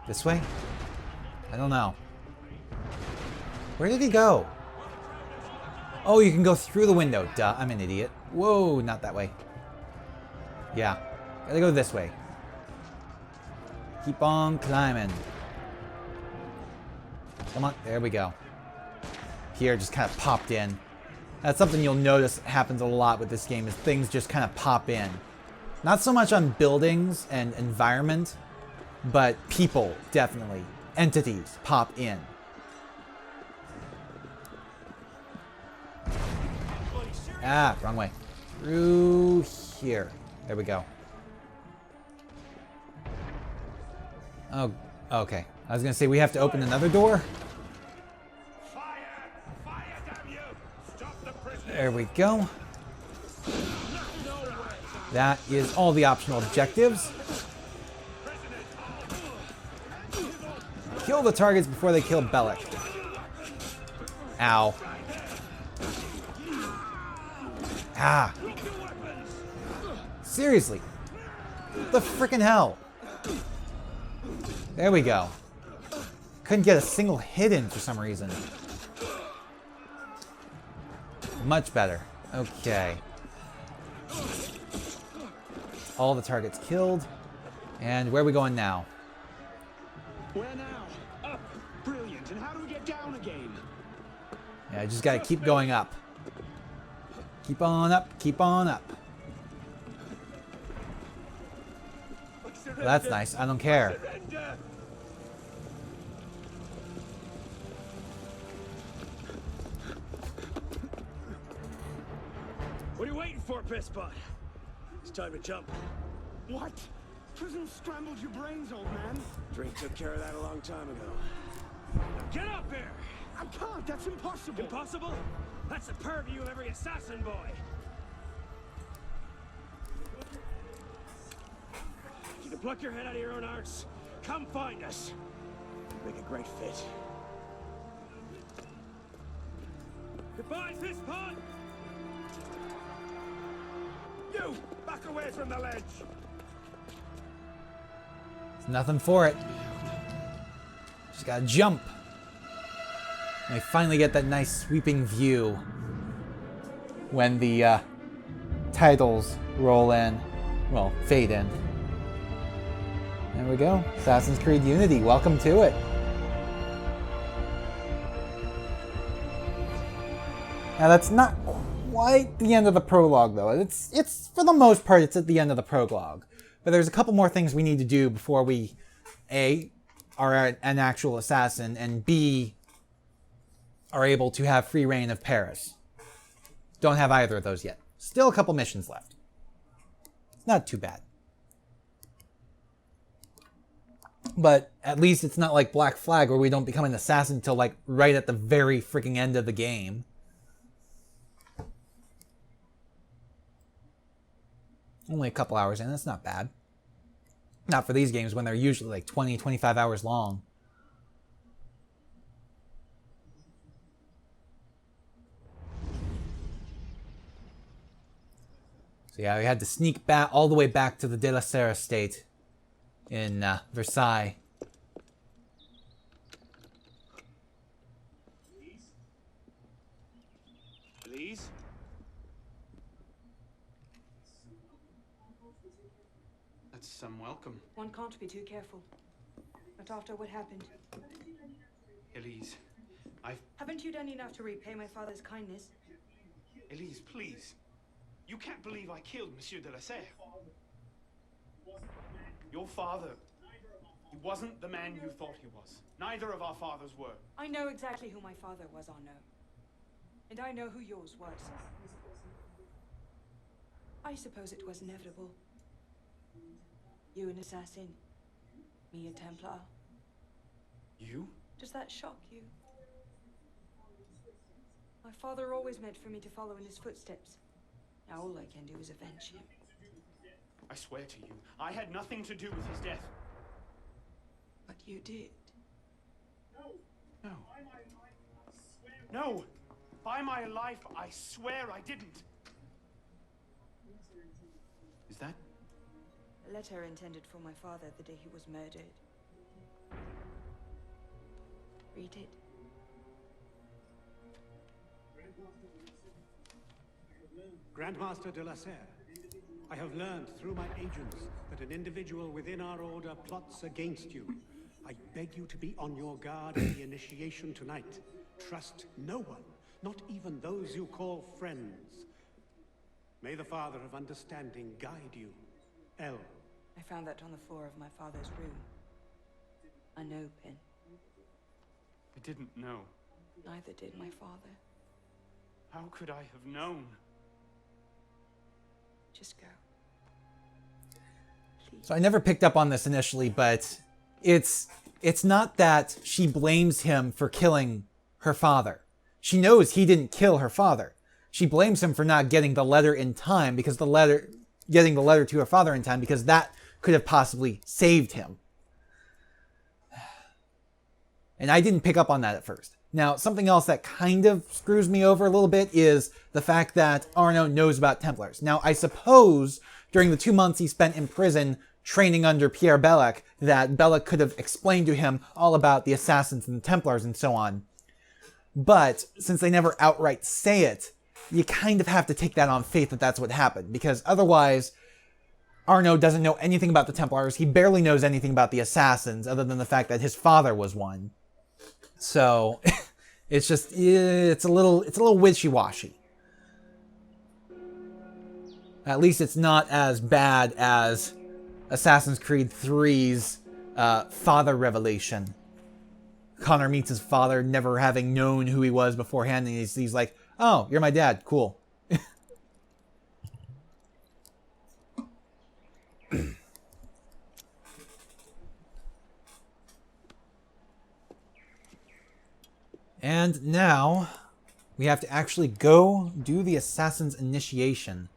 This way? I don't know. Where did he go? Oh, you can go through the window. Duh, I'm an idiot. Whoa, not that way. Yeah, gotta go this way. Keep on climbing. Come on, there we go. Here, just kind of popped in. That's something you'll notice happens a lot with this game, is things just kind of pop in. Not so much on buildings and environment, but people, definitely. Entities pop in. Ah, wrong way. Through here. There we go. Oh, okay. I was gonna say we have to open another door. There we go. That is all the optional objectives. Kill the targets before they kill Bellic. Ow. Ah. Seriously. What the frickin' hell? There we go. Couldn't get a single hit in for some reason. Much better. Okay. All the targets killed. And where are we going now? Where now? Up. Brilliant. And how do we get down again? Yeah, I just gotta keep going up. Keep on up, keep on up. Well, that's nice. I don't care. What are you waiting for, Pisspot? It's time to jump. What? Prison scrambled your brains, old man. Drink took care of that a long time ago. Now get up there! I can't. That's impossible. Impossible? That's the purview of every assassin boy. You can pluck your head out of your own arse. Come find us. Make a great fit. Goodbye, Pisspot! You! Back away from the ledge! There's nothing for it. Just gotta jump. And I finally get that nice sweeping view when the titles roll in. Well, fade in. There we go. Assassin's Creed Unity. Welcome to it. Now that's not quite the end of the prologue, though. It's for the most part, it's at the end of the prologue. But there's a couple more things we need to do before we, A, are an actual assassin, and B, are able to have free reign of Paris. Don't have either of those yet. Still a couple missions left. Not too bad. But at least it's not like Black Flag where we don't become an assassin until like right at the very freaking end of the game. Only a couple hours in, that's not bad. Not for these games when they're usually like 20, 25 hours long. So yeah, we had to sneak back all the way back to the De La Serre estate in Versailles. Please? That's some welcome. One can't be too careful. Not after what happened. Elise, Haven't you done enough to repay my father's kindness? Elise, please. You can't believe I killed Monsieur de la Serre. Your father, he wasn't the man you thought he was. Neither of our fathers were. I know exactly who my father was, Arnaud. And I know who yours was. I suppose it was inevitable. You an assassin, me a Templar. You? Does that shock you? My father always meant for me to follow in his footsteps. Now all I can do is avenge him. I swear to you, I had nothing to do with his death. But you did. No. No! By my life, I swear I didn't. Is that? A letter intended for my father the day he was murdered. Read it. Grandmaster de la Serre, I have learned through my agents that an individual within our order plots against you. I beg you to be on your guard at the initiation tonight. Trust no one, not even those you call friends. May the Father of Understanding guide you. L. I found that on the floor of my father's room. A no pin. I didn't know. Neither did my father. How could I have known? Just go. Please. So I never picked up on this initially, but it's not that she blames him for killing her father. She knows he didn't kill her father. She blames him for not getting the letter in time because getting the letter to her father in time because that could have possibly saved him. And I didn't pick up on that at first. Now, something else that kind of screws me over a little bit is the fact that Arno knows about Templars. Now, I suppose during the 2 months he spent in prison training under Pierre Belloc, that Belloc could have explained to him all about the Assassins and the Templars and so on. But since they never outright say it, you kind of have to take that on faith that that's what happened. Because otherwise, Arno doesn't know anything about the Templars. He barely knows anything about the Assassins other than the fact that his father was one. So it's a little wishy-washy. At least it's not as bad as Assassin's Creed 3's father revelation. Connor meets his father, never having known who he was beforehand, and he's like, "Oh, you're my dad. Cool." And now we have to actually go do the Assassin's Initiation.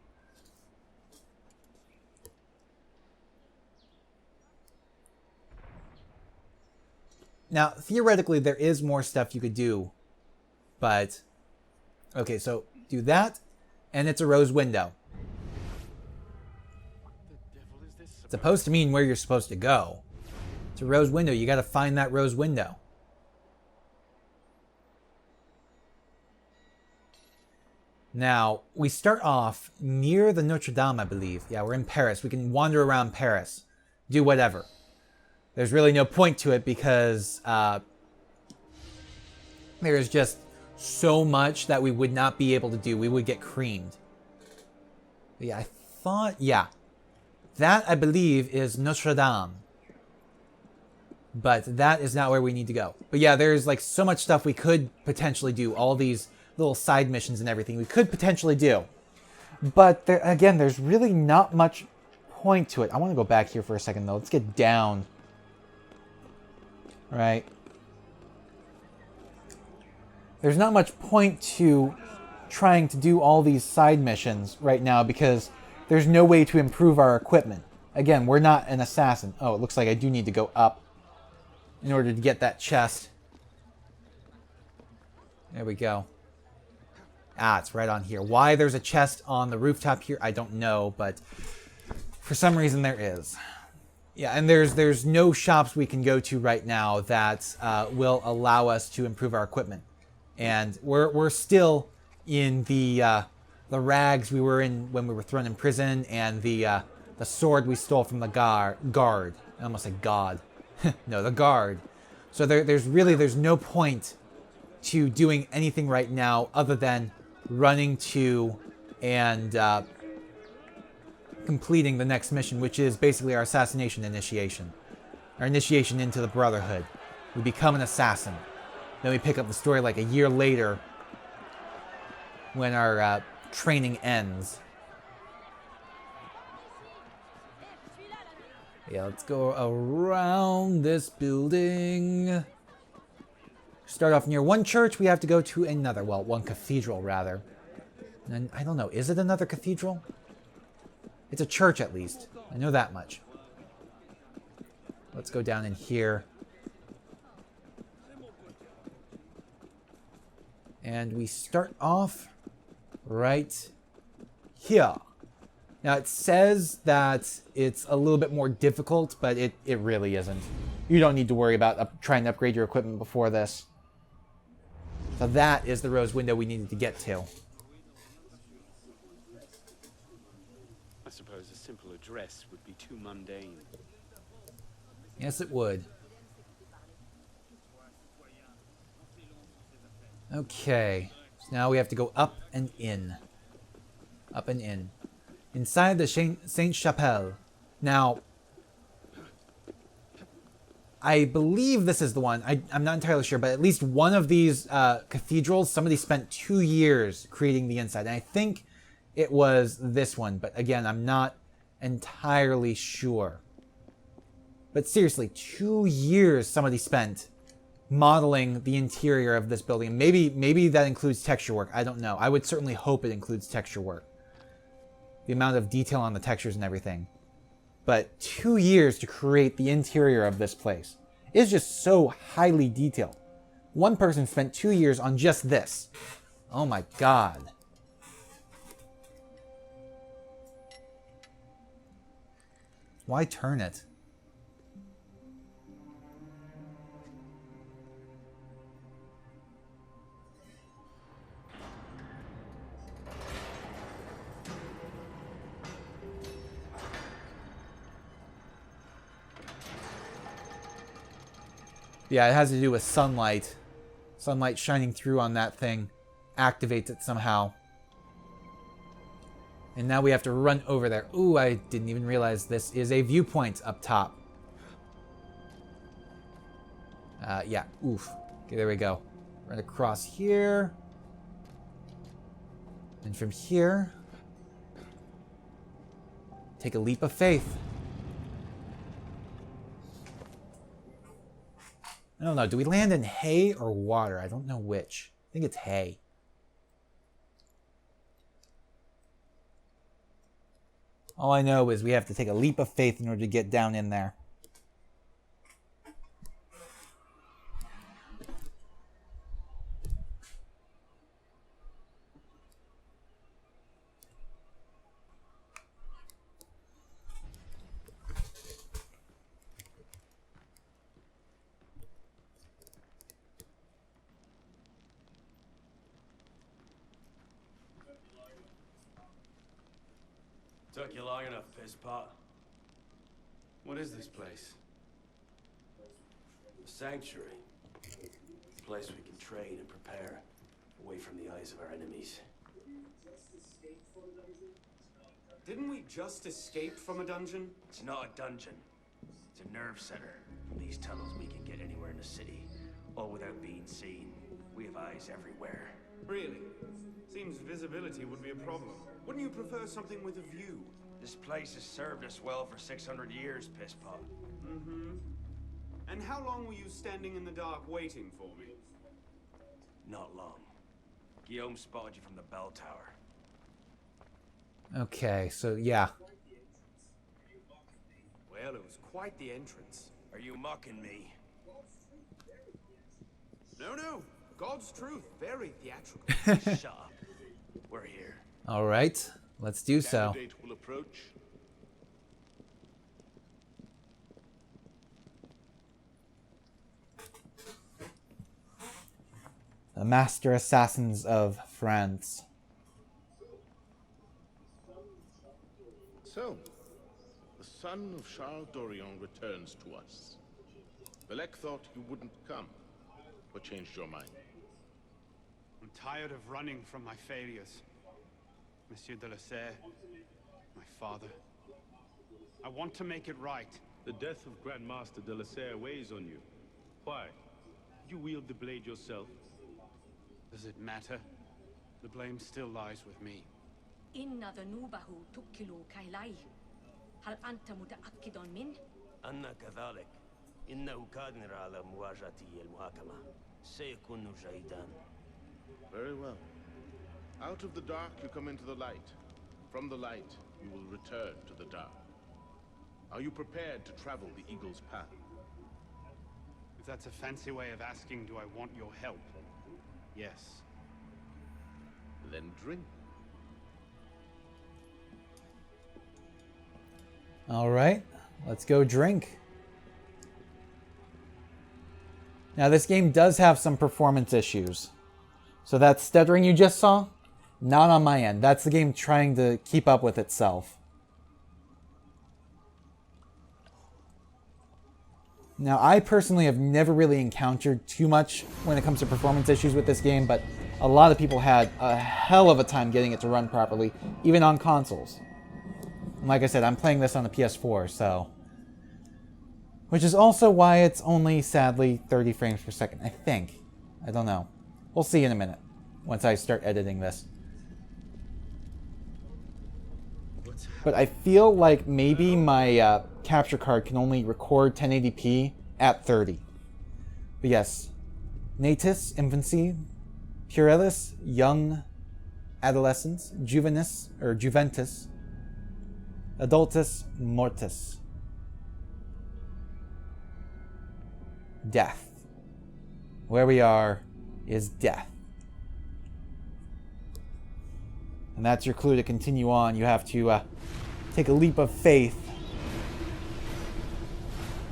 Now, theoretically, there is more stuff you could do, but okay, so do that, and it's a rose window. What the devil is this? It's supposed to mean where you're supposed to go. It's a rose window. You got to find that rose window. Now, we start off near the Notre Dame, I believe. Yeah, we're in Paris. We can wander around Paris. Do whatever. There's really no point to it because there's just so much that we would not be able to do. We would get creamed. But yeah, I thought... Yeah. That, I believe, is Notre Dame. But that is not where we need to go. But yeah, there's like so much stuff we could potentially do. All these little side missions and everything we could potentially do. But there, again, there's really not much point to it. I want to go back here for a second, though. Let's get down. Right. There's not much point to trying to do all these side missions right now because there's no way to improve our equipment. Again, we're not an assassin. Oh, it looks like I do need to go up in order to get that chest. There we go. Ah, it's right on here. Why there's a chest on the rooftop here, I don't know, but for some reason there is. Yeah, and there's no shops we can go to right now that will allow us to improve our equipment. And we're still in the rags we were in when we were thrown in prison, and the sword we stole from the guard. I almost said God. No, the guard. So there's no point to doing anything right now other than running to and completing the next mission, which is basically our assassination initiation. Our initiation into the Brotherhood. We become an assassin. Then we pick up the story like a year later when our training ends. Yeah, let's go around this building. Start off near one church, we have to go to another. Well, one cathedral, rather. And I don't know, is it another cathedral? It's a church, at least. I know that much. Let's go down in here. And we start off right here. Now, it says that it's a little bit more difficult, but it really isn't. You don't need to worry about trying to upgrade your equipment before this. So that is the rose window we needed to get to. I suppose a simple address would be too mundane. Yes, it would. Okay. So now we have to go up and in. Up and in. Inside the Sainte-Chapelle. Now, I believe this is the one. I'm not entirely sure, but at least one of these cathedrals, somebody spent 2 years creating the inside. And I think it was this one. But again, I'm not entirely sure. But seriously, 2 years somebody spent modeling the interior of this building. Maybe that includes texture work. I don't know. I would certainly hope it includes texture work. The amount of detail on the textures and everything. But 2 years to create the interior of this place is just so highly detailed. One person spent 2 years on just this. Oh my god. Why turn it? Yeah, it has to do with sunlight. Sunlight shining through on that thing activates it somehow. And now we have to run over there. Ooh, I didn't even realize this is a viewpoint up top. Yeah, oof. Okay, there we go. Run across here. And from here, take a leap of faith. I don't know. Do we land in hay or water? I don't know which. I think it's hay. All I know is we have to take a leap of faith in order to get down in there. Took you long enough, pisspot. What is this place? A sanctuary. A place we can train and prepare, away from the eyes of our enemies. Didn't we just escape from a dungeon? It's not a dungeon. It's a nerve center. From these tunnels we can get anywhere in the city, all without being seen. We have eyes everywhere. Really? Seems visibility would be a problem. Wouldn't you prefer something with a view? This place has served us well for 600 years, pisspot. Mm-hmm. And how long were you standing in the dark waiting for me? Not long. Guillaume spotted you from the bell tower. Okay, so yeah. Well, it was quite the entrance. Are you mocking me? No. God's truth, very theatrical. Shut up. We're here. All right, let's do so. Candidate will approach. The Master Assassins of France. So, the son of Charles Dorion returns to us. Belek thought you wouldn't come, but changed your mind. I'm tired of running from my failures. Monsieur de la Serre, my father. I want to make it right. The death of Grand Master de la Serre weighs on you. Why? Did you wield the blade yourself? Does it matter? The blame still lies with me. إن ذنوبه تكل كيليه هل أنت متأكد منه؟ أنا كذلك. إنه قادر على مواجهة المحاكمة. سيكون جيدا. Very well. Out of the dark you come into the light. From the light you will return to the dark. Are you prepared to travel the Eagle's path? If that's a fancy way of asking, do I want your help? Yes. Then drink. All right, let's go drink. Now, this game does have some performance issues. So that stuttering you just saw, not on my end. That's the game trying to keep up with itself. Now, I personally have never really encountered too much when it comes to performance issues with this game, but a lot of people had a hell of a time getting it to run properly, even on consoles. And like I said, I'm playing this on the PS4, so... Which is also why it's only, sadly, 30 frames per second, I think. I don't know. We'll see in a minute, once I start editing this. But I feel like maybe my capture card can only record 1080p at 30. But yes, natus, infancy, pueris, young adolescence, juvenis, or juventus, adultus, mortis. Death. Where we are is death. And that's your clue to continue on. You have to take a leap of faith.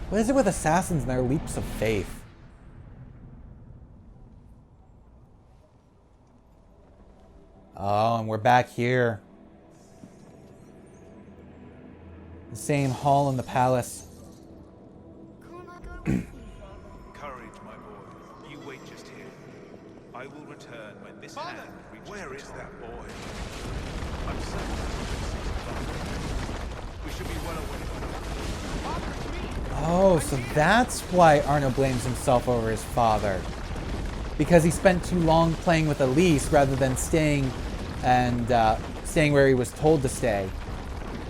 What is it with assassins and their leaps of faith? Oh, and we're back here. The same hall in the palace. Courage, my boy. You wait just here. I will return when this hand reaches. Where is that boy? I'm certain we should be well away. Oh, so that's why Arno blames himself over his father. Because he spent too long playing with Elise rather than staying and staying where he was told to stay.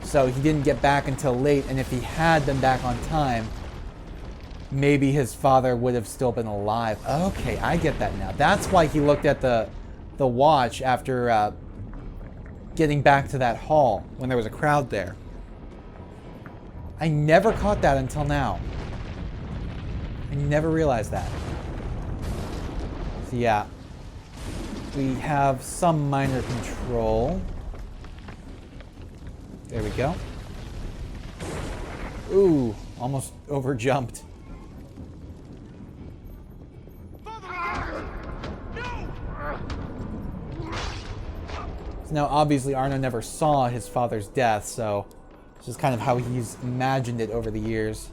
So he didn't get back until late, and if he had been back on time, maybe his father would have still been alive. Okay, I get that now. That's why he looked at the watch after getting back to that hall when there was a crowd there. I never caught that until now. I never realized that. So yeah, we have some minor control. There we go. Ooh, almost overjumped. So now obviously Arno never saw his father's death, so this is kind of how he's imagined it over the years.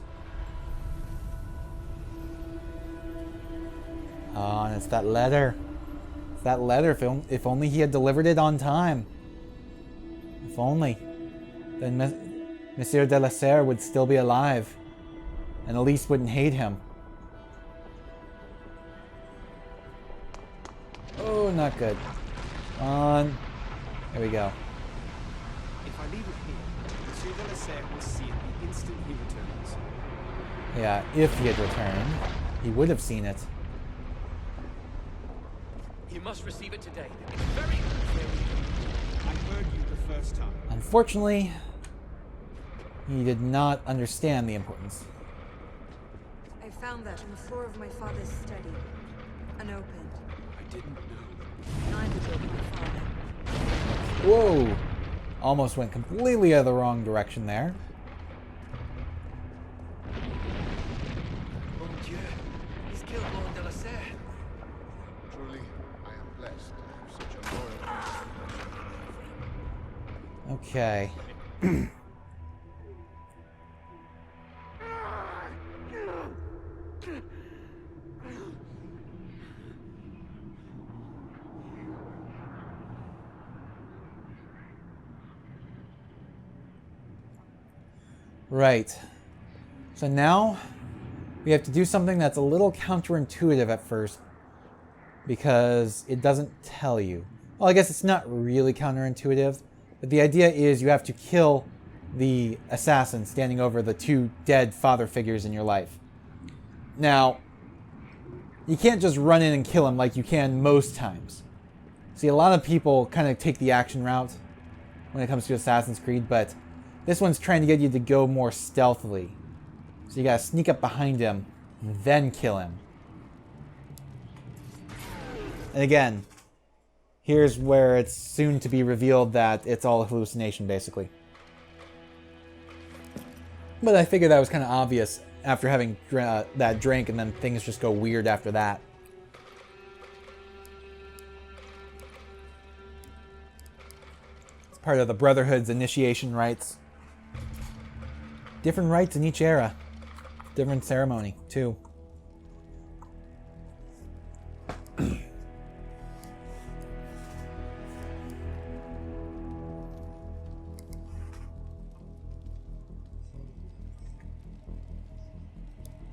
Oh, and it's that letter. It's that letter. If only he had delivered it on time. If only. Then Monsieur de la Serre would still be alive. And Elise wouldn't hate him. Oh, not good. On. There we go. If I leave it here, Monsieur de la Serre will see it the instant he returns. Yeah, if he had returned, he would have seen it. You must receive it today. It's very... I heard you the first time. Unfortunately, he did not understand the importance. I found that on the floor of my father's study. Unopened. I didn't know. Neither did my father. Whoa! Almost went completely the wrong direction there. Mon Dieu, he's killed Lord de la Serre. Truly, I am blessed to have such a loyal... Okay. Right. So now we have to do something that's a little counterintuitive at first because it doesn't tell you. Well, I guess it's not really counterintuitive, but the idea is you have to kill the assassin standing over the two dead father figures in your life. Now, you can't just run in and kill him like you can most times. See, a lot of people kind of take the action route when it comes to Assassin's Creed, but this one's trying to get you to go more stealthily. So you gotta sneak up behind him, then kill him. And again, here's where it's soon to be revealed that it's all a hallucination, basically. But I figured that was kind of obvious after having that drink, and then things just go weird after that. part of the Brotherhood's initiation rites. Different rites in each era. Different ceremony, too.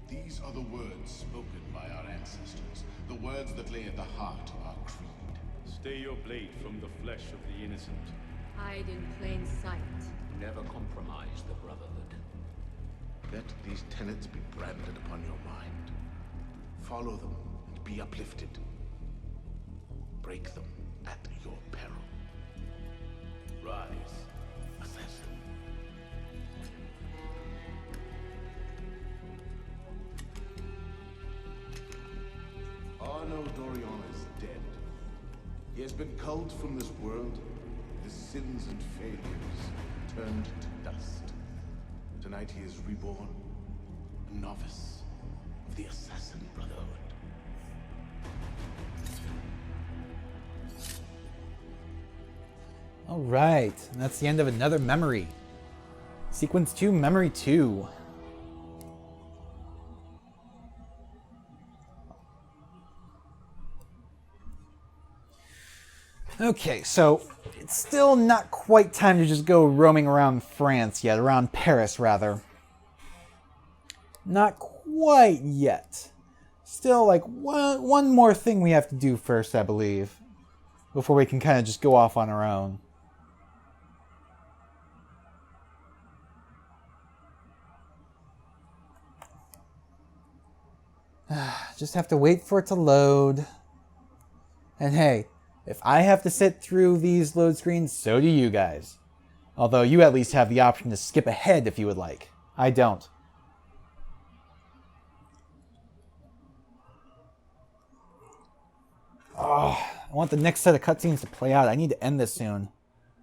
These are the words spoken by our ancestors, the words that lay at the heart of our creed. Stay your blade from the flesh of the innocent. Hide in plain sight. Never compromise the Brotherhood. Let these tenets be branded upon your mind. Follow them and be uplifted. Break them at your peril. Rise, assassin. Arno Dorion is dead. He has been culled from this world, his sins and failures turned to dust. Tonight he is reborn, a novice of the Assassin Brotherhood. Alright, and that's the end of another memory. Sequence 2, Memory 2. Okay, so it's still not quite time to just go roaming around France yet, around Paris rather. Not quite yet. Still like one more thing we have to do first, I believe, before we can kind of just go off on our own. Just have to wait for it to load. And hey, if I have to sit through these load screens, so do you guys. Although you at least have the option to skip ahead if you would like. I don't. Oh, I want the next set of cutscenes to play out. I need to end this soon.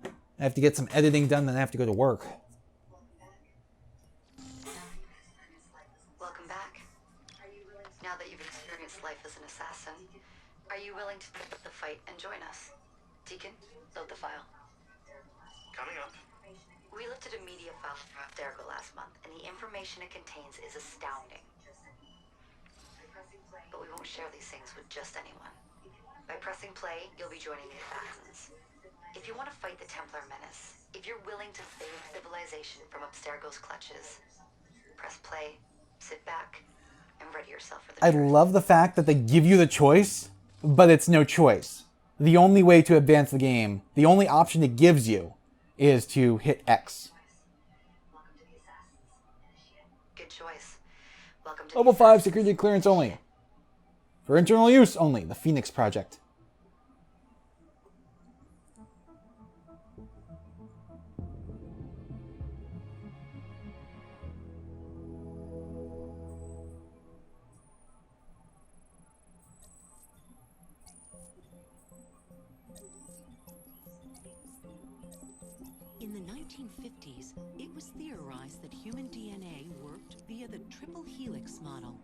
I have to get some editing done, then I have to go to work. Welcome back. Now that you've experienced life as an assassin, are you willing to pick up the fight and join us? Deacon, load the file. Coming up. We lifted a media file from Abstergo last month, and the information it contains is astounding. But we won't share these things with just anyone. By pressing play, you'll be joining the assassins. If you want to fight the Templar menace, if you're willing to save civilization from Abstergo's clutches, press play, sit back, and ready yourself for the I love the fact that they give you the choice, but it's no choice. The only way to advance the game, the only option it gives you, is to hit X. Good choice. Welcome to Level 5 security clearance only. For internal use only, the Phoenix Project. In the 1950s, it was theorized that human DNA worked via the triple helix model.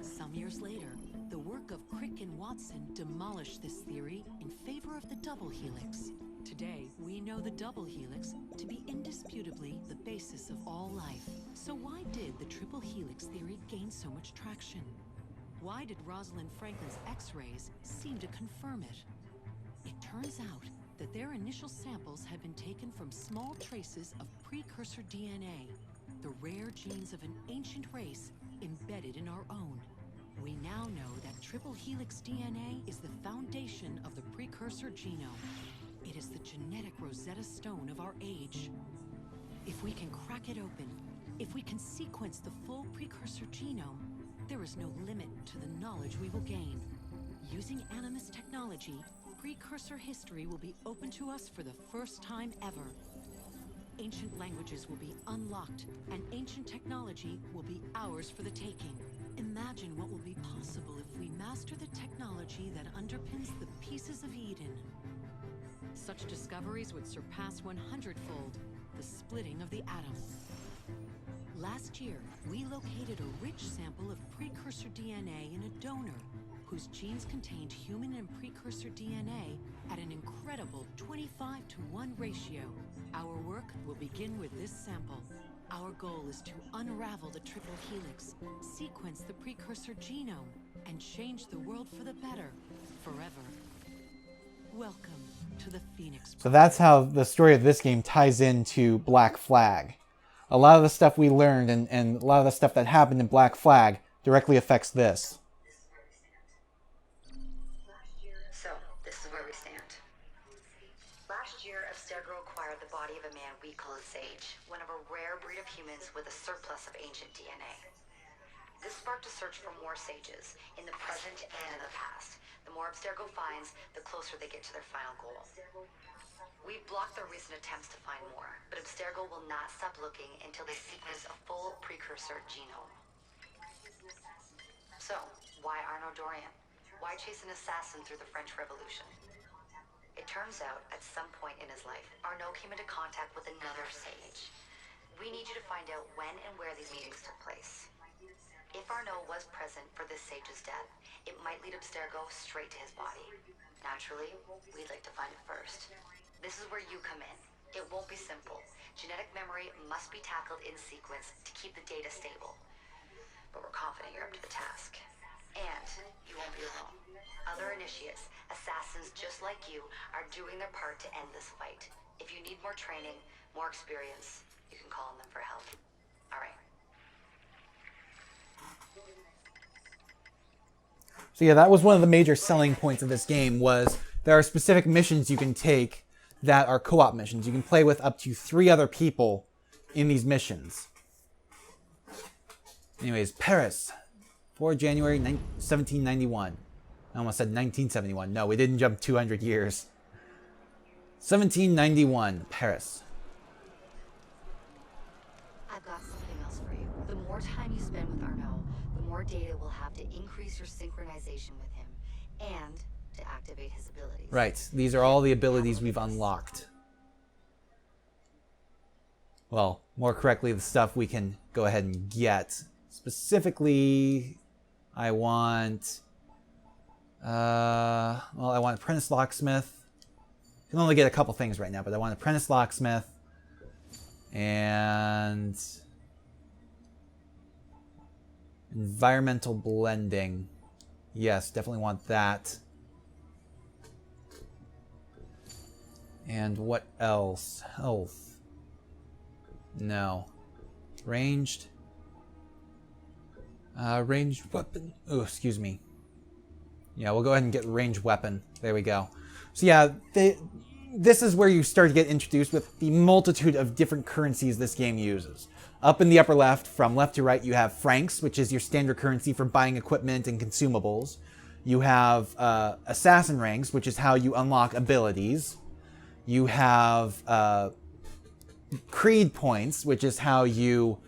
Some years later, the work of Crick and Watson demolished this theory in favor of the double helix. Today, we know the double helix to be indisputably the basis of all life. So why did the triple helix theory gain so much traction? Why did Rosalind Franklin's X-rays seem to confirm it? It turns out that their initial samples had been taken from small traces of precursor DNA, the rare genes of an ancient race embedded in our own. We now know that triple helix DNA is the foundation of the precursor genome. It is the genetic Rosetta Stone of our age. If we can crack it open, if we can sequence the full precursor genome, there is no limit to the knowledge we will gain. Using Animus technology, precursor history will be open to us for the first time ever. Ancient languages will be unlocked, and ancient technology will be ours for the taking. Imagine what will be possible if we master the technology that underpins the pieces of Eden. Such discoveries would surpass 100-fold the splitting of the atom. Last year, we located a rich sample of precursor DNA in a donor, whose genes contained human and precursor DNA at an incredible 25-to-1 ratio. Our work will begin with this sample. Our goal is to unravel the triple helix, sequence the precursor genome, and change the world for the better, forever. Welcome to the Phoenix. So that's how the story of this game ties into Black Flag. A lot of the stuff we learned and a lot of the stuff that happened in Black Flag directly affects this. So, this is where we stand. Last year, Abstergo acquired the body of a man we call a Sage, one of a rare breed of humans with a surplus of ancient DNA. This sparked a search for more Sages, in the present and in the past. The more Abstergo finds, the closer they get to their final goal. We've blocked their recent attempts to find more, but Abstergo will not stop looking until they sequence a full precursor genome. So, why Arnaud Dorian? Why chase an assassin through the French Revolution? It turns out, at some point in his life, Arnaud came into contact with another Sage. We need you to find out when and where these meetings took place. If Arnaud was present for this Sage's death, it might lead Abstergo straight to his body. Naturally, we'd like to find it first. This is where you come in. It won't be simple. Genetic memory must be tackled in sequence to keep the data stable. But we're confident you're up to the task. And you won't be alone. Other initiates, assassins just like you, are doing their part to end this fight. If you need more training, more experience, you can call on them for help. All right. So yeah, that was one of the major selling points of this game, was there are specific missions you can take that are co-op missions. You can play with up to 3 other people in these missions. Anyways, Paris, 4 January 1791. I almost said 1971. No, we didn't jump 200 years. 1791, Paris. I've got something else for you. The more time you spend with Arnaud, the more data we'll have to increase your synchronization with him and to activate his abilities. Right, these are all the abilities we've unlocked. Well, more correctly, the stuff we can go ahead and get. Specifically, I want... I want Apprentice Locksmith. I can only get a couple things right now, but I want Apprentice Locksmith. And... Environmental Blending. Yes, definitely want that. And what else? Health. No. Ranged. Ranged weapon. Oh, excuse me. Yeah, we'll go ahead and get ranged weapon. There we go. So yeah, this is where you start to get introduced with the multitude of different currencies this game uses. Up in the upper left, from left to right, you have francs, which is your standard currency for buying equipment and consumables. You have assassin ranks, which is how you unlock abilities. You have creed points, which is how you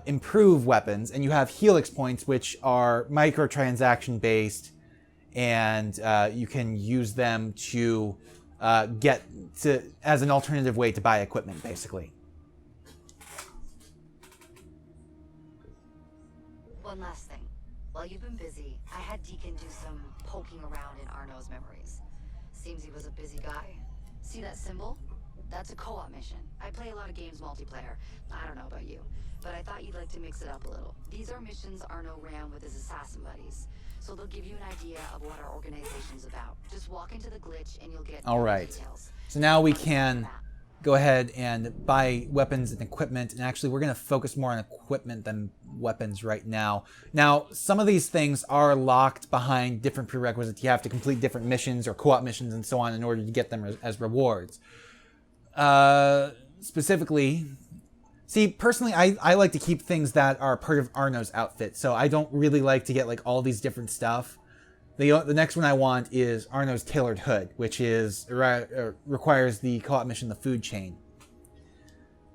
improve weapons. And you have helix points, which are microtransaction based, and you can use them to as an alternative way to buy equipment, basically. One last thing. While you've been busy, I had Deacon do some poking around in Arnaud's memories. Seems he was a busy guy. See that symbol? That's a co-op mission. I play a lot of games multiplayer. I don't know about you, but I thought you'd like to mix it up a little. These are missions Arnaud ran with his assassin buddies, so they'll give you an idea of what our organization's about. Just walk into the glitch and you'll get all right. details. So now we can go ahead and buy weapons and equipment, and actually we're going to focus more on equipment than weapons right now. Now, some of these things are locked behind different prerequisites. You have to complete different missions or co-op missions and so on in order to get them as rewards. Specifically, see, personally, I like to keep things that are part of Arnaud's outfit, so I don't really like to get like all these different stuff. The next one I want is Arnaud's tailored hood, which is requires the co-op mission, the food chain.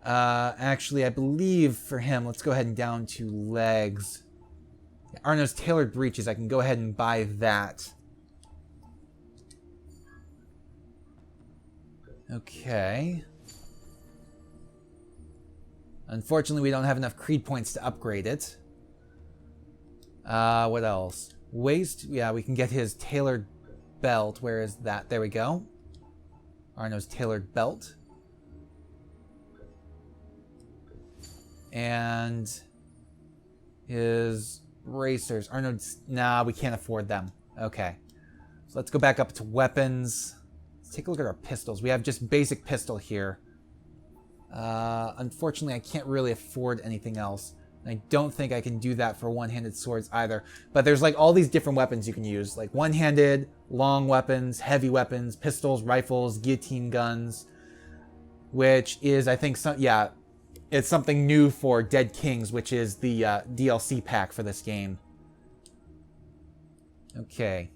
Actually, I believe for him, let's go ahead and down to legs. Arnaud's tailored breeches, I can go ahead and buy that. Okay. Unfortunately, we don't have enough creed points to upgrade it. What else? Waist, yeah, we can get his tailored belt. Where is that? There we go. Arno's tailored belt. And his bracers. Arno's, nah, we can't afford them. Okay. So let's go back up to weapons. Let's take a look at our pistols. We have just basic pistol here. Unfortunately, I can't really afford anything else. I don't think I can do that for one-handed swords either. But there's like all these different weapons you can use. Like one-handed, long weapons, heavy weapons, pistols, rifles, guillotine guns. Which is, I think, yeah, it's something new for Dead Kings, which is the DLC pack for this game. Okay.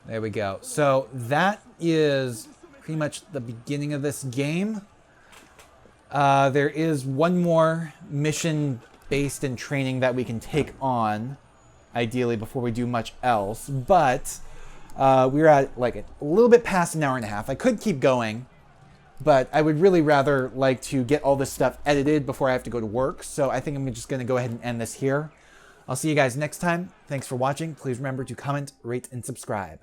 There we go. So that is pretty much the beginning of this game. There is one more mission based in training that we can take on, ideally, before we do much else. But we're at like a little bit past an hour and a half. I could keep going, but I would really rather like to get all this stuff edited before I have to go to work. So I think I'm just going to go ahead and end this here. I'll see you guys next time. Thanks for watching. Please remember to comment, rate, and subscribe.